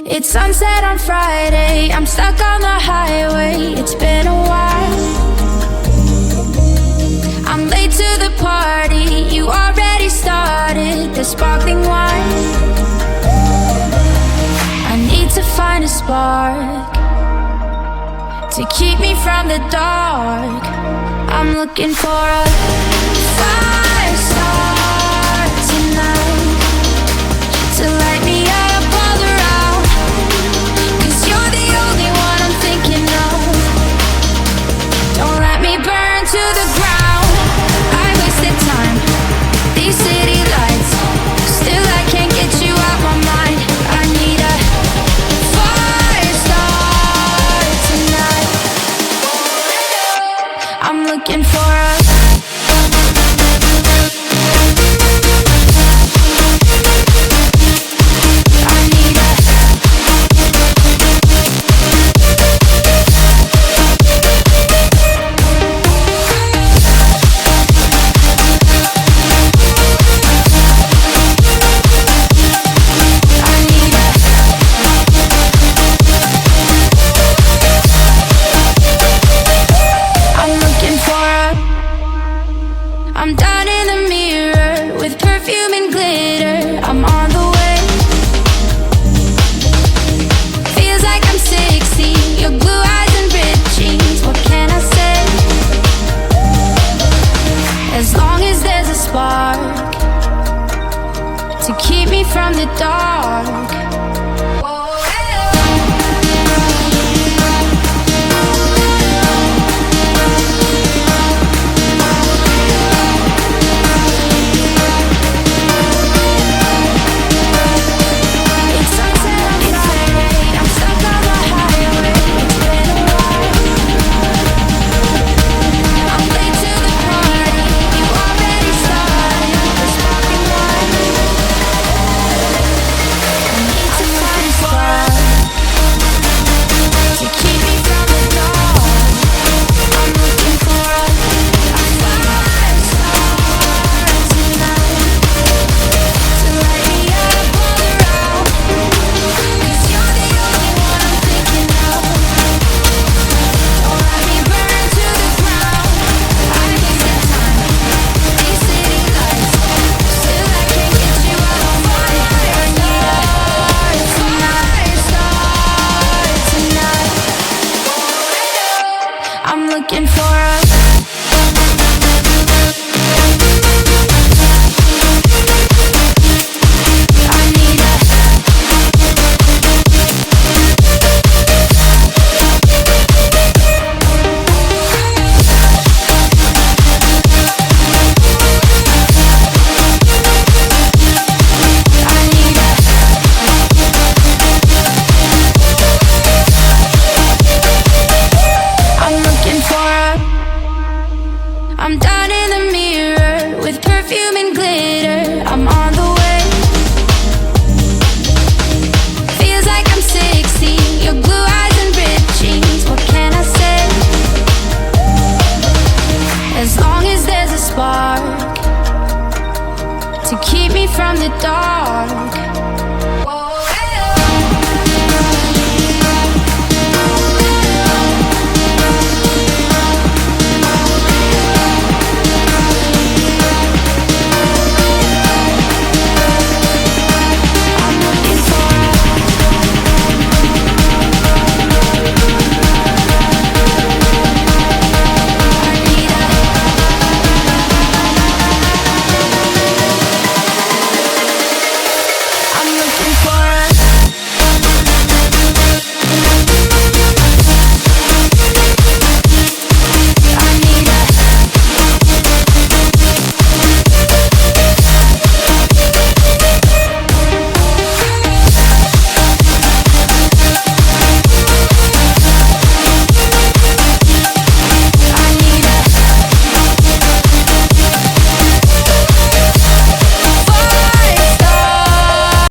It's sunset on Friday, I'm stuck on the highway. It's been a while. I'm late to the party, you already started the sparkling wine. I need to find a spark to keep me from the dark. I'm looking for a fire star tonight to light me up all around. 'Cause you're the only one I'm thinking of. Don't let me burn to the ground. I wasted time, these city lights, still I can't get you out my mind. I need a fire star tonight. I'm looking for a I'm down in the mirror with perfume and glitter. I'm on the way. Feels like I'm 60, your blue eyes and ripped jeans. What can I say? As long as there's a spark to keep me from the dark. I'm looking for a I'm down in the mirror with perfume and glitter. I'm on the way. Feels like I'm 60, your blue eyes and ripped jeans. What can I say? As long as there's a spark to keep me from the dark.